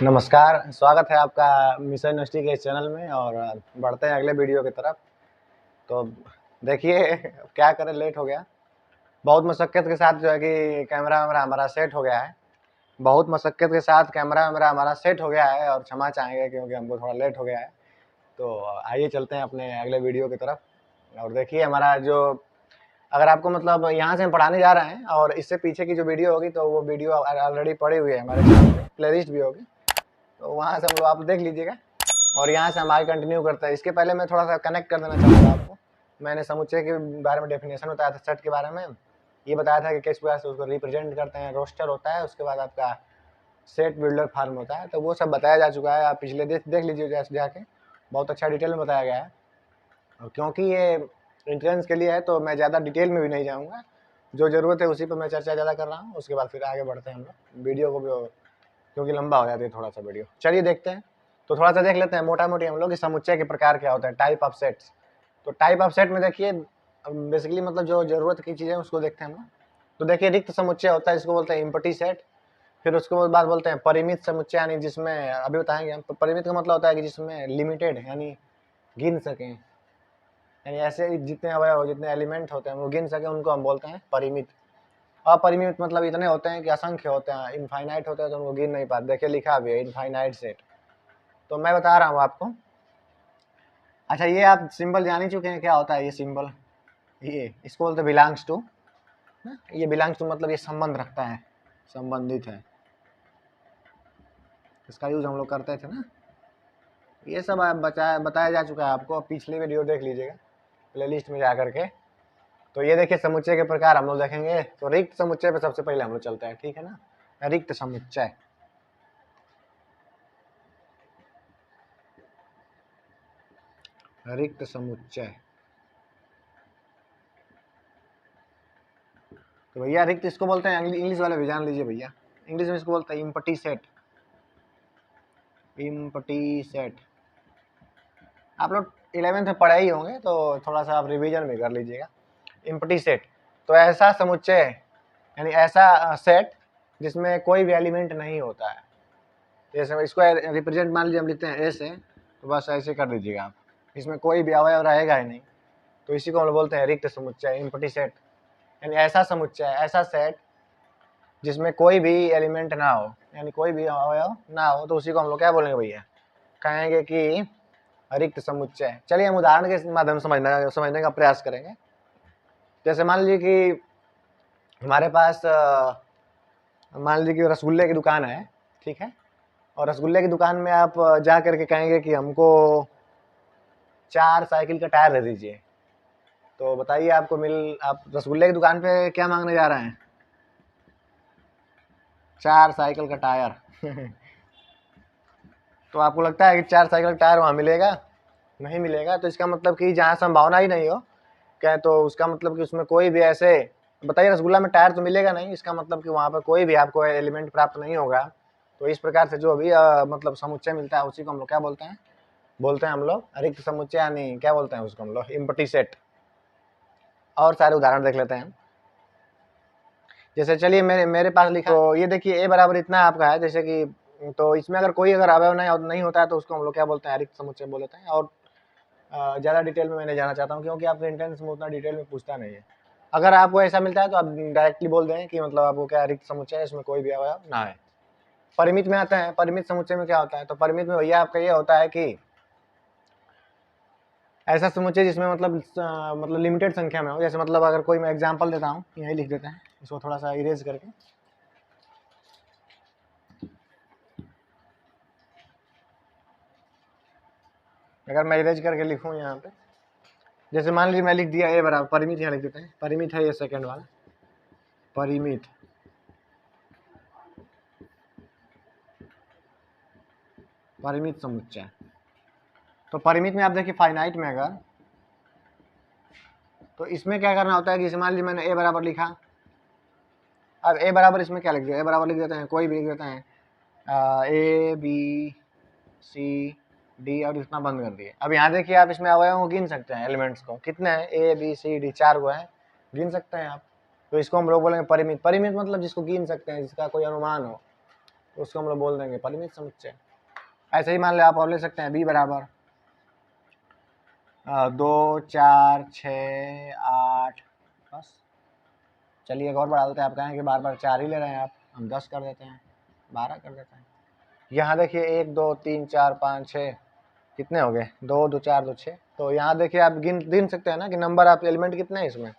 नमस्कार, स्वागत है आपका मिशन यूनिवर्सिटी के इस चैनल में और बढ़ते हैं अगले वीडियो की तरफ। तो देखिए क्या करें, लेट हो गया। बहुत मशक्क़त के साथ जो है कि कैमरा वैमरा हमारा सेट हो गया है। बहुत मशक्क़त के साथ कैमरा वैमरा हमारा सेट हो गया है और क्षमा चाहेंगे क्योंकि हमको थोड़ा लेट हो गया है। तो आइए चलते हैं अपने अगले वीडियो की तरफ। और देखिए हमारा जो, अगर आपको मतलब यहाँ से हम पढ़ाने जा रहे हैं और इससे पीछे की जो वीडियो होगी तो वो वीडियो ऑलरेडी पड़ी हुई है हमारे चैनल पे, प्लेलिस्ट भी होगी, तो वहाँ से हम लोग आप देख लीजिएगा। और यहाँ से हम आगे कंटिन्यू करते हैं। इसके पहले मैं थोड़ा सा कनेक्ट कर देना चाहूँगा आपको। मैंने समुच्चय के बारे में डेफिनेशन बताया था, सेट के बारे में ये बताया था कि किस प्रकार से उसको रिप्रेजेंट करते हैं। रोस्टर होता है, उसके बाद आपका सेट बिल्डर फार्म होता है, तो वो सब बताया जा चुका है। आप पिछले देख लीजिए जैसे जाके, बहुत अच्छा डिटेल में बताया गया है। और क्योंकि ये इंट्रेंस के लिए है तो मैं ज़्यादा डिटेल में भी नहीं जाऊँगा, जो ज़रूरत है उसी पर मैं चर्चा ज़्यादा कर रहा हूँ। उसके बाद फिर आगे बढ़ते हैं हम लोग वीडियो को भी, क्योंकि लंबा हो जाती है थोड़ा सा वीडियो। चलिए देखते हैं। तो थोड़ा सा देख लेते हैं मोटा मोटी हम लोग कि समुच्चय के प्रकार क्या होता है, टाइप ऑफ सेट्स। तो टाइप ऑफ सेट में देखिए बेसिकली मतलब जो जरूरत की चीज़ें उसको देखते हैं हम लोग। तो देखिए रिक्त समुच्चय होता है, इसको बोलते हैं इम्पटी सेट। फिर उसके बाद बोलते हैं परिमित समुच्चय, यानी जिसमें अभी बताएंगे हम। तो परिमित का मतलब होता है कि जिसमें लिमिटेड, यानी गिन सकें, यानी ऐसे जितने अवयव जितने एलिमेंट होते हैं वो गिन सकें, उनको हम बोलते हैं परिमित। अपरिमित मतलब इतने होते हैं कि असंख्य होते हैं, इनफाइनाइट होते हैं तो उनको गिन नहीं पाते। देखिए लिखा भी है इनफाइनाइट सेट। तो मैं बता रहा हूँ आपको। अच्छा, ये आप सिंबल जान ही चुके हैं क्या होता है ये सिंबल। ये इसको बोलते हैं बिलोंग्स टू। ये बिलोंग्स टू मतलब ये संबंध रखता है, संबंधित है, इसका यूज हम लोग करते थे ना। ये सब बताया जा चुका है आपको, पिछले वीडियो देख लीजिएगा प्लेलिस्ट में जा करके। तो ये देखिए समुच्चय के प्रकार हम लोग देखेंगे। तो रिक्त समुच्चय पे सबसे पहले हम लोग चलते हैं, ठीक है ना। रिक्त समुच्चय, रिक्त समुच्चय। तो भैया रिक्त इसको बोलते हैं, इंग्लिश वाले भी जान लीजिए भैया, इंग्लिश में इसको बोलते हैं इम्पटी सेट। इम्पटी सेट आप लोग 11th में पढ़े ही होंगे, तो थोड़ा सा आप रिवीजन भी कर लीजिएगा। इम्पटी सेट तो ऐसा समुच्चय, यानी ऐसा सेट जिसमें कोई भी एलिमेंट नहीं होता है। जैसे इसको रिप्रेजेंट मान लीजिए हम लिखते हैं ए से, तो बस ऐसे कर दीजिएगा आप, इसमें कोई भी अवयव रहेगा ही नहीं, तो इसी को हम बोलते हैं रिक्त समुच्चय, इम्पटी सेट। यानी ऐसा समुच्चय, ऐसा सेट जिसमें कोई भी एलिमेंट ना हो, यानी कोई भी अवयव ना हो, तो उसी को हम लोग क्या बोलेंगे भैया, कहेंगे कि रिक्त समुच्चय। चलिए हम उदाहरण के माध्यम से समझने का प्रयास करेंगे। जैसे मान लीजिए कि हमारे पास मान लीजिए कि रसगुल्ले की दुकान है, ठीक है। और रसगुल्ले की दुकान में आप जा करके कहेंगे कि हमको 4 साइकिल का टायर दे दीजिए। तो बताइए आप रसगुल्ले की दुकान पे क्या मांगने जा रहे हैं, 4 साइकिल का टायर। तो आपको लगता है कि 4 साइकिल का टायर वहाँ मिलेगा? नहीं मिलेगा। तो इसका मतलब कि जहाँ संभावना ही नहीं हो क्या, तो उसका मतलब कि उसमें कोई भी ऐसे, बताइए रसगुल्ला में टायर तो मिलेगा नहीं, इसका मतलब कि वहाँ पर कोई भी आपको एलिमेंट प्राप्त नहीं होगा। तो इस प्रकार से जो भी मतलब समुच्चय मिलता है उसी को हम लोग क्या बोलते हैं हम लोग रिक्त समुच्चय, यानी क्या बोलते हैं उसको हम लोग, इम्पटी सेट। और सारे उदाहरण देख लेते हैं। जैसे चलिए मेरे पास लिखा, तो ये देखिए ए बराबर इतना आपका है, जैसे कि तो इसमें अगर कोई अवयव नहीं होता है तो उसको हम लोग क्या बोलते हैं, रिक्त समुच्चय बोल देते हैं। और ज़्यादा डिटेल में मैं नहीं जाना चाहता हूँ क्योंकि आपके एंट्रेंस में उतना डिटेल में पूछता नहीं है। अगर आपको ऐसा मिलता है तो आप डायरेक्टली बोल दें कि मतलब आपको क्या रिक्त समुच्चय है, इसमें कोई भी अवयव ना है। परिमित में आता है, परिमित समुच्चय में क्या होता है, तो परिमित में भैया आपका ये होता है कि ऐसा समुच्चय जिसमें मतलब लिमिटेड संख्या में हो। जैसे मतलब अगर कोई मैं एग्जांपल देता हूँ, यहीं लिख देते हैं इसको थोड़ा सा इरेज करके। अगर मैं इरेज करके लिखूँ यहाँ पे, जैसे मान लीजिए मैं लिख दिया ए बराबर परिमित, यहाँ लिख देते हैं परिमित है ये सेकंड वाला, परिमित। परिमित समुच्चय, तो परिमित में आप देखिए फाइनाइट में अगर, तो इसमें क्या करना होता है कि मान लीजिए मैंने ए बराबर लिखा। अब ए बराबर इसमें क्या लिख दिया, ए बराबर लिख देते हैं, कोई भी लिख देते हैं ए बी सी डी और इतना बंद कर दिए। अब यहाँ देखिए आप इसमें अवयवों को गिन सकते हैं, एलिमेंट्स को कितने हैं, ए बी सी डी 4 गो हैं, गिन सकते हैं आप। तो इसको हम लोग बोलेंगे परिमित। परिमित मतलब जिसको गिन सकते हैं, जिसका कोई अनुमान हो। तो उसको हम लोग बोल देंगे परिमित समुच्चय। ऐसे ही मान लो आप और ले सकते हैं b बराबर 2 4 6 8, बस। चलिए एक और बढ़ा देते हैं, आप कहें कि बार बार 4 ही ले रहे हैं आप, हम 10 कर देते हैं, 12 कर देते हैं। यहाँ देखिए 1 2 3 4 5 6 कितने हो गए, 2 2 4 2 6। तो यहाँ देखिए आप गिन सकते हैं ना कि नंबर ऑफ एलिमेंट कितने हैं इसमें,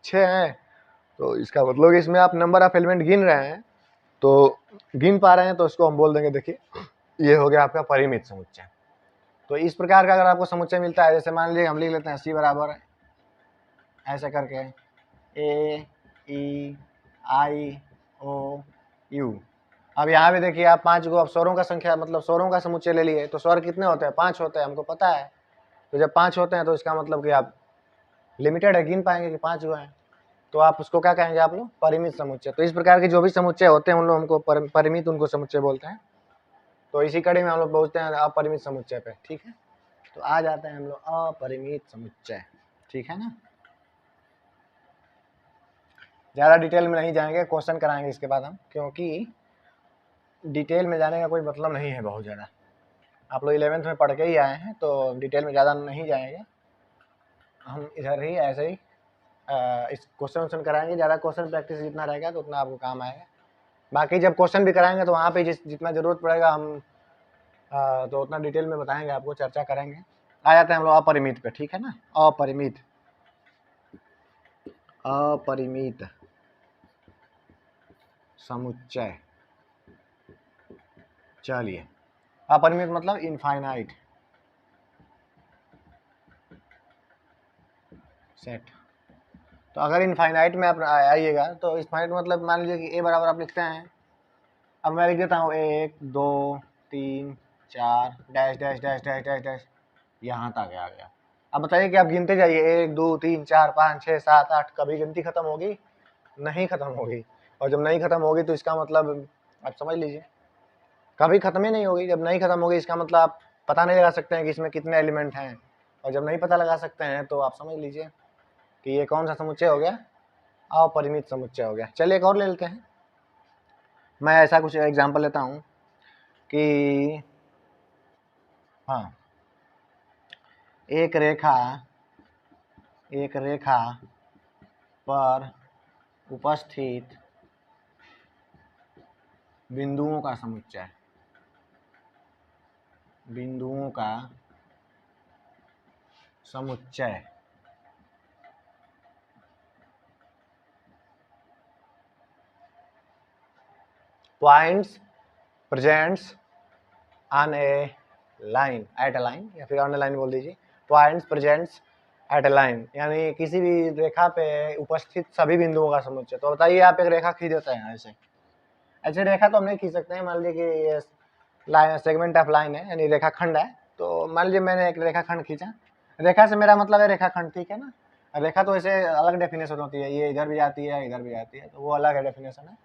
6 हैं। तो इसका मतलब इसमें आप नंबर ऑफ एलिमेंट गिन रहे हैं, तो गिन पा रहे हैं, तो इसको हम बोल देंगे देखिए ये हो गया आपका परिमित समुच्चय। तो इस प्रकार का अगर आपको समुच्चय मिलता है, जैसे मान लीजिए हम लिख लेते हैं c बराबर ऐसे करके a e i o u। अब यहाँ भी देखिए आप 5 को, अब स्वरों का संख्या मतलब स्वरों का समुच्चय ले लिए, तो स्वर कितने होते हैं, 5 होते हैं, हमको पता है। तो जब 5 होते हैं तो इसका मतलब कि आप लिमिटेड है, गिन पाएंगे कि 5 हुए हैं, तो आप उसको क्या कहेंगे आप लोग, परिमित समुच्चय। तो इस प्रकार के जो भी समुच्चय होते हैं उन लोग हमको परिमित उनको समुच्चय बोलते हैं। तो इसी कड़ी में हम लोग पहुँचते हैं अपरिमित समुच्चय पे, ठीक है। तो आ जाते हैं हम लोग अपरिमित समुच्चय, ठीक है ना। ज़्यादा डिटेल में नहीं जाएंगे, क्वेश्चन कराएंगे इसके बाद हम, क्योंकि डिटेल में जाने का कोई मतलब नहीं है बहुत ज़्यादा। आप लोग 11th में पढ़ के ही आए हैं, तो डिटेल में ज़्यादा नहीं जाएंगे, हम इधर ही ऐसे ही इस क्वेश्चन कराएंगे। ज़्यादा क्वेश्चन प्रैक्टिस जितना रहेगा तो उतना आपको काम आएगा। बाकी जब क्वेश्चन भी कराएंगे तो वहाँ पे जितना ज़रूरत पड़ेगा हम तो उतना डिटेल में बताएंगे आपको, चर्चा करेंगे। आ जाते हैं हम लोग अपरिमित पे, ठीक है ना। अपरिमित समुच्चय। चलिए, अपरिमित मतलब इनफाइनाइट सेट। तो अगर इनफाइनाइट में आप आइएगा तो इनफाइनाइट मतलब मान लीजिए कि a बराबर आप लिखते हैं, अब मैं लिख देता हूँ 1 2 3 4 dash dash dash dash dash dash, यहाँ तक आ गया। अब बताइए कि आप गिनते जाइए 1 2 3 4 5 6 7 8, कभी गिनती खत्म होगी नहीं, खत्म होगी। और जब नहीं खत्म होगी तो इसका मतलब आप समझ लीजिए कभी खत्म ही नहीं होगी। जब नहीं खत्म होगी इसका मतलब आप पता नहीं लगा सकते हैं कि इसमें कितने एलिमेंट हैं, और जब नहीं पता लगा सकते हैं तो आप समझ लीजिए कि ये कौन सा समुच्चय हो गया, अपरिमित समुच्चय हो गया। चलिए एक और ले लेते हैं, मैं ऐसा कुछ एग्जांपल लेता हूँ कि हाँ, एक रेखा पर उपस्थित बिंदुओं का समुच्चय, बिंदुओं का समुच्चय points presents on a line, at a line, या फिर ऑन ए लाइन बोल दीजिए। Points presents at a line, यानी किसी भी रेखा पे उपस्थित सभी बिंदुओं का समुच्चय। तो बताइए आप एक रेखा खींच देते हैं, ऐसे रेखा तो हम नहीं खींच सकते हैं। मान लीजिए कि ये लाइन सेगमेंट ऑफ लाइन है, यानी रेखाखंड है। तो मान लीजिए मैंने एक रेखाखंड खींचा, रेखा से मेरा मतलब है रेखाखंड, ठीक है ना। रेखा तो ऐसे अलग डेफिनेशन होती है, ये इधर भी आती है इधर भी आती है, तो वो अलग है डेफिनेशन है।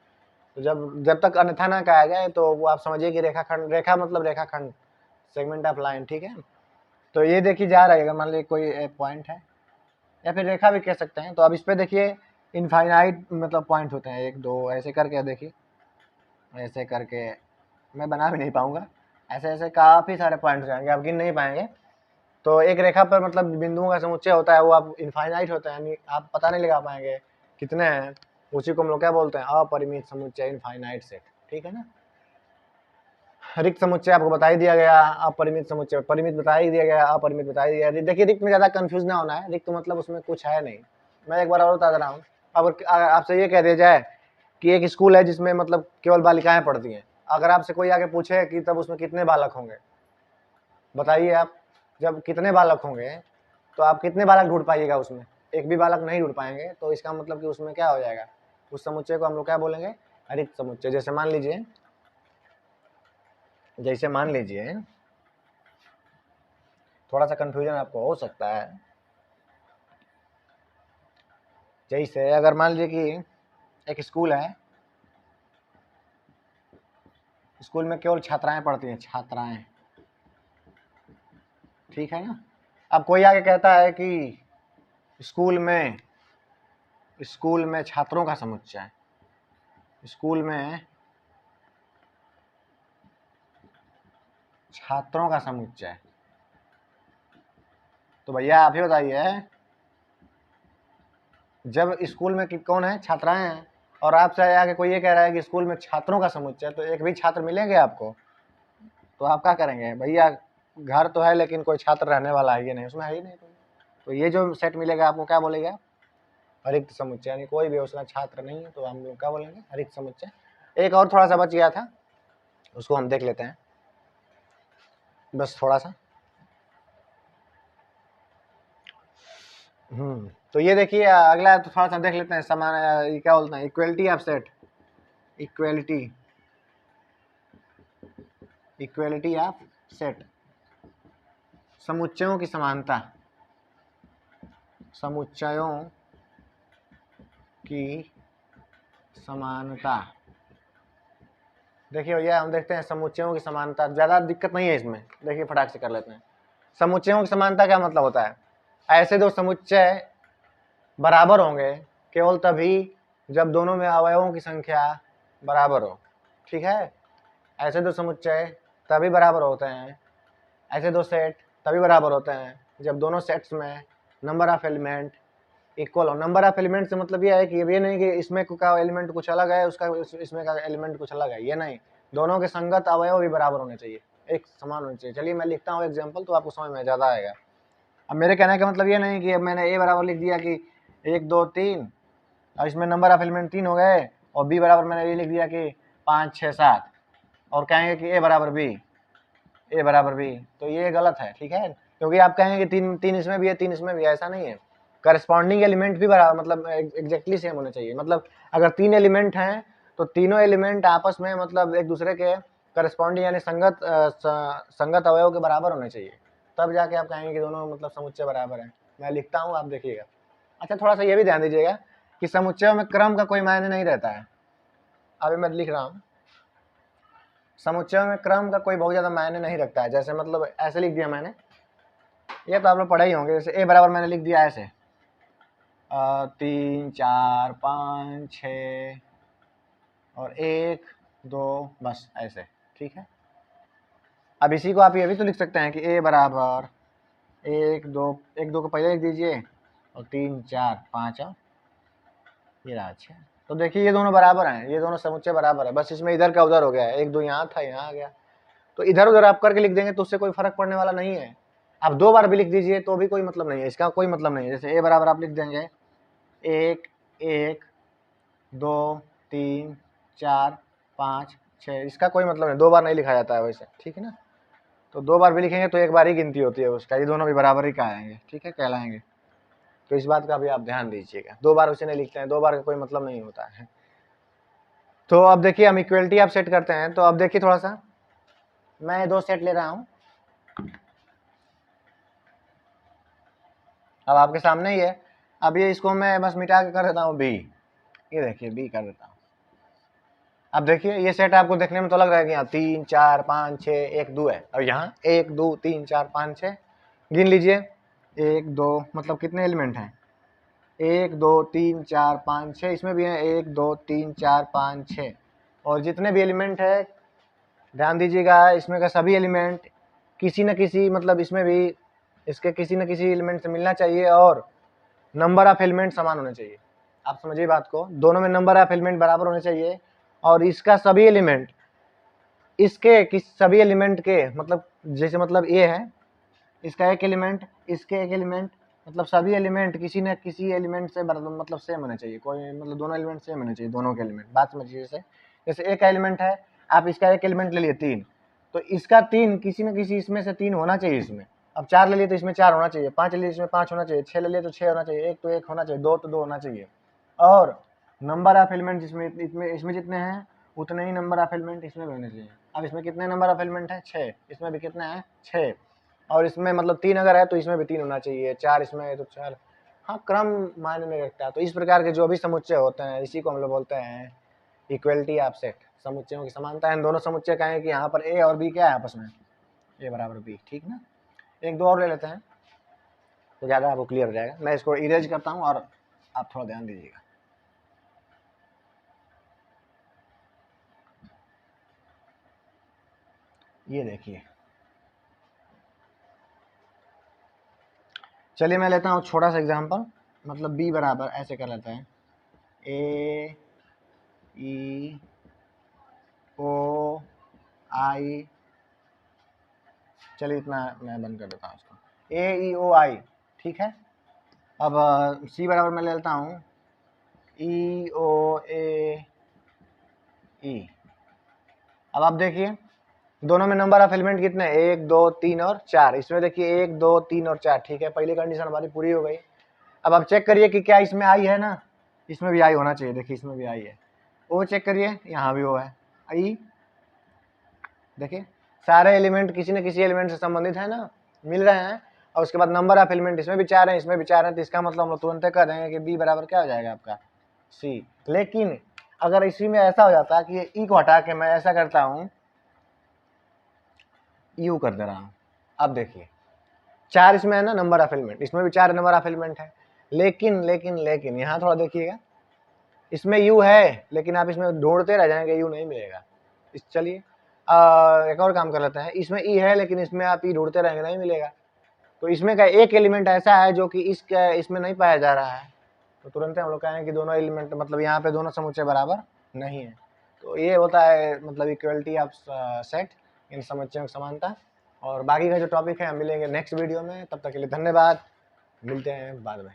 तो जब तक अन्यथा ना कहा जाए तो वो आप समझिए कि रेखाखंड, रेखा मतलब रेखाखंड, सेगमेंट ऑफ लाइन, ठीक है। तो ये देखिए जा रहा है, अगर मान लीजिए कोई पॉइंट है, या फिर रेखा भी कह सकते हैं। तो अब इस पे देखिए इनफाइनाइट मतलब पॉइंट होते हैं, 1 2 ऐसे करके, देखिए ऐसे करके मैं बना भी नहीं पाऊंगा, ऐसे ऐसे काफ़ी सारे पॉइंट जाएंगे, आप गिन नहीं पाएंगे। तो एक रेखा पर मतलब बिंदुओं का समुच्चय होता है, वो आप इनफाइनाइट होता है, यानी आप पता नहीं लगा पाएंगे कितने हैं। उसी को हम लोग क्या बोलते हैं, अपरिमित समुच्चय, इनफाइनाइट सेट, ठीक है ना। रिक्त समुच्चय आपको बता ही दिया गया, अपरिमित समुच्चय, परिमित बता ही दिया गया, अपरिमित बता ही दिया। देखिए रिक्त में ज़्यादा कंफ्यूज ना होना है, रिक्त मतलब उसमें कुछ है नहीं। मैं एक बार और बता दे रहा हूँ। अब आपसे ये कह दिया जाए कि एक स्कूल है जिसमें मतलब केवल बालिकाएं पढ़ती हैं, अगर आपसे कोई आगे पूछे कि तब उसमें कितने बालक होंगे, बताइए आप। जब कितने बालक होंगे तो आप कितने बालक ढूंढ पाइएगा, उसमें एक भी बालक नहीं ढूंढ पाएंगे। तो इसका मतलब कि उसमें क्या हो जाएगा, उस समुच्चय को हम लोग क्या बोलेंगे, रिक्त समुच्चय। जैसे मान लीजिए थोड़ा सा कंफ्यूजन आपको हो सकता है, जैसे अगर मान लीजिए कि एक स्कूल है, स्कूल में केवल छात्राएं पढ़ती हैं, छात्राएं, ठीक है ना। अब कोई आगे कहता है कि स्कूल में छात्रों का समुच्चय, स्कूल में छात्रों का समुच्चय। तो भैया आप ही बताइए, जब स्कूल में कौन है, छात्राएं हैं, और आपसे आके कोई ये कह रहा है कि स्कूल में छात्रों का समुच्चय, तो एक भी छात्र मिलेंगे आपको? तो आप क्या करेंगे भैया? घर तो है लेकिन कोई छात्र रहने वाला है ये नहीं, उसमें है ही नहीं। तो ये जो सेट मिलेगा आपको क्या बोलेगा? अरिक्त समुच्चय, यानी कोई भी उसका छात्र नहीं है तो हम लोग क्या बोलेंगे? अरिक्त समुच्चय। एक और थोड़ा सा बच गया था, उसको हम देख लेते हैं, बस थोड़ा सा। तो ये देखिए अगला तो थोड़ा सा देख लेते हैं, समान ये क्या बोलते हैं, equality of set. Equality of set, समुच्चयों की समानता, समुच्चयों की समानता। देखिए भैया हम देखते हैं समुच्चयों की समानता, ज़्यादा दिक्कत नहीं है इसमें, देखिए फटाक से कर लेते हैं। समुच्चयों की समानता क्या मतलब होता है? ऐसे दो समुच्चय बराबर होंगे केवल तभी जब दोनों में अवयवों की संख्या बराबर हो, ठीक है? ऐसे दो समुच्चय तभी बराबर होते हैं, ऐसे दो सेट तभी बराबर होते हैं जब दोनों सेट्स में नंबर ऑफ एलिमेंट इक्वल हो। नंबर ऑफ एलिमेंट से मतलब ये है कि ये नहीं कि इसमें का एलिमेंट कुछ अलग है, उसका इसमें का एलिमेंट कुछ अलग है, ये नहीं। दोनों के संगत अवयव भी बराबर होने चाहिए, एक समान होने चाहिए। चलिए मैं लिखता हूँ एग्जाम्पल, तो आपको समझ में ज़्यादा आएगा। अब मेरे कहने का मतलब ये नहीं कि मैंने ए बराबर लिख दिया कि 1 2 3, और इसमें नंबर ऑफ एलिमेंट 3 हो गए, और बी बराबर मैंने ये लिख दिया कि 5 6 7, और कहेंगे कि ए बराबर बी, तो ये गलत है, ठीक है? क्योंकि आप कहेंगे कि तीन इसमें भी है, 3 इसमें भी है, ऐसा नहीं है। करस्पॉन्डिंग एलिमेंट भी बराबर, मतलब एग्जैक्टली सेम होने चाहिए। मतलब अगर 3 एलिमेंट हैं तो तीनों एलिमेंट आपस में मतलब एक दूसरे के करस्पॉन्डिंग यानी संगत अवयव के बराबर होने चाहिए, तब जाके आप कहेंगे कि दोनों मतलब समुच्चय बराबर है। मैं लिखता हूँ, आप देखिएगा। अच्छा थोड़ा सा ये भी ध्यान दीजिएगा कि समुच्चयों में क्रम का कोई मायने नहीं रहता है। अभी मैं लिख रहा हूँ, समुच्चयों में क्रम का कोई बहुत ज़्यादा मायने नहीं रखता है। जैसे मतलब ऐसे लिख दिया मैंने, ये तो आप लोग पढ़े ही होंगे। जैसे ए बराबर मैंने लिख दिया ऐसे 3 4 5 6 और 1 2, बस ऐसे, ठीक है? अब इसी को आप ये भी तो लिख सकते हैं कि ए बराबर 1 2 को पहले लिख दीजिए, और 3 4 5 और ये रहा 6। तो देखिए ये दोनों बराबर हैं, ये दोनों समुच्चय बराबर है, बस इसमें इधर का उधर हो गया है। 1 2 यहाँ था, यहाँ आ गया, तो इधर उधर आप करके लिख देंगे तो उससे कोई फर्क पड़ने वाला नहीं है। आप 2 बार भी लिख दीजिए तो भी कोई मतलब नहीं है, इसका कोई मतलब नहीं है। जैसे ए बराबर आप लिख देंगे 1 1 2 3 4 5 6, इसका कोई मतलब नहीं, 2 बार नहीं लिखा जाता है वैसे, ठीक है ना? तो 2 बार भी लिखेंगे तो एक बार ही गिनती होती है उसका, ये दोनों भी बराबर ही कहेंगे, ठीक है, कहलाएंगे। तो इस बात का भी आप ध्यान दीजिएगा, 2 बार उसे नहीं लिखते हैं, 2 बार का कोई मतलब नहीं होता है। तो अब देखिए हम इक्वलिटी आप सेट करते हैं, तो अब देखिए थोड़ा सा मैं 2 सेट ले रहा हूँ, अब आपके सामने ही है। अब ये इसको मैं बस मिटा के कर देता हूँ बी, ये देखिए बी कर देता हूँ। अब देखिए ये सेट आपको देखने में तो लग रहा है कि यहाँ 3 4 5 6 1 2 है, और यहाँ 1 2 3 4 5 6, गिन लीजिए 1 2, मतलब कितने एलिमेंट हैं? 1 2 3 4 5 6, इसमें भी है 1 2 3 4 5 6, और जितने भी एलिमेंट है ध्यान दीजिएगा, इसमें का सभी एलिमेंट किसी न किसी मतलब इसमें भी इसके किसी न किसी एलिमेंट से मिलना चाहिए, और नंबर ऑफ एलिमेंट समान होने चाहिए। आप समझिए बात को, दोनों में नंबर ऑफ एलिमेंट बराबर होने चाहिए, और इसका सभी एलिमेंट इसके किस सभी एलिमेंट के मतलब जैसे मतलब ये है, इसका एक एलिमेंट, इसके एक एलिमेंट, मतलब सभी एलिमेंट किसी न किसी एलिमेंट से मतलब सेम होने चाहिए, कोई मतलब दोनों एलिमेंट सेम होने चाहिए, दोनों के एलिमेंट। बात समझिए, जैसे एक एलिमेंट है, आप इसका एक एलिमेंट ले लिए 3, तो इसका 3 किसी न किसी इसमें से 3 होना चाहिए इसमें। अब 4 ले लिए तो इसमें 4 होना चाहिए, 5 ले लिए इसमें 5 होना चाहिए, 6 ले लिए तो 6 होना चाहिए, 1 तो 1 होना चाहिए, 2 तो 2 होना चाहिए, और नंबर ऑफ एलिमेंट इसमें जितने हैं उतने ही नंबर ऑफ एलिमेंट इसमें भी होने चाहिए। अब इसमें कितने नंबर ऑफ एलिमेंट है? 6, इसमें भी कितना है? 6, और इसमें मतलब 3 अगर है तो इसमें भी 3 होना चाहिए, 4 इसमें है तो 4। हाँ, क्रम मायने नहीं रखता है। तो इस प्रकार के जो भी समुच्चय होते हैं इसी को हम लोग बोलते हैं इक्वलिटी ऑफ सेट, समुच्चयों की समानता। इन दोनों समुच्चय कहें कि यहाँ पर ए और बी क्या है आपस में? ए बराबर बी, ठीक ना? एक दो और ले लेते हैं तो ज़्यादा आपको क्लियर हो जाएगा। मैं इसको इरेज करता हूँ और आप थोड़ा ध्यान दीजिएगा। ये देखिए चलिए मैं लेता हूँ छोटा सा एग्जांपल, मतलब बी बराबर ऐसे कर लेते हैं ए ई ओ आई, चलिए इतना मैं बंद कर देता हूँ इसको, ए ई ओ आई, ठीक है। अब सी बराबर मैं ले लेता हूँ ई ओ ए ई। अब आप देखिए दोनों में नंबर ऑफ एलिमेंट कितने हैं, 1 2 3 और 4। इसमें देखिए 1 2 3 और 4, ठीक है, पहली कंडीशन हमारी पूरी हो गई। अब आप चेक करिए कि क्या इसमें आई है ना, इसमें भी आई होना चाहिए, देखिए इसमें भी आई है। ओ चेक करिए, यहाँ भी ओ है। आई देखिए सारे एलिमेंट किसी न किसी एलिमेंट से संबंधित है ना, मिल रहे हैं। और उसके बाद नंबर ऑफ एलिमेंट इसमें भी 4 हैं, इसमें भी 4 हैं, तो इसका मतलब हम लोग तुरंत कर देंगे कि बी बराबर क्या हो जाएगा आपका सी। लेकिन अगर इसी में ऐसा हो जाता है कि ई को हटा के मैं ऐसा करता हूँ, यू कर दे रहा हूँ, अब देखिए 4 इसमें है ना नंबर ऑफ एलिमेंट, इसमें भी 4 नंबर ऑफ एलिमेंट है। लेकिन लेकिन लेकिन यहाँ थोड़ा देखिएगा, इसमें यू है लेकिन आप इसमें ढूंढते रह जाएंगे, यू नहीं मिलेगा। इस चलिए एक और काम कर लेते हैं, इसमें ई है लेकिन इसमें आप ई ढूंढते रहेंगे, नहीं मिलेगा। तो इसमें का एक एलिमेंट ऐसा है जो कि इसमें नहीं पाया जा रहा है, तो तुरंत हम लोग कहेंगे कि दोनों एलिमेंट मतलब यहाँ पे दोनों समुच्चय बराबर नहीं है। तो ये होता है मतलब इक्वलिटी ऑफ सेट, इन समुच्चयों की समानता। और बाकी का जो टॉपिक है हम मिलेंगे नेक्स्ट वीडियो में, तब तक के लिए धन्यवाद, मिलते हैं बाद में।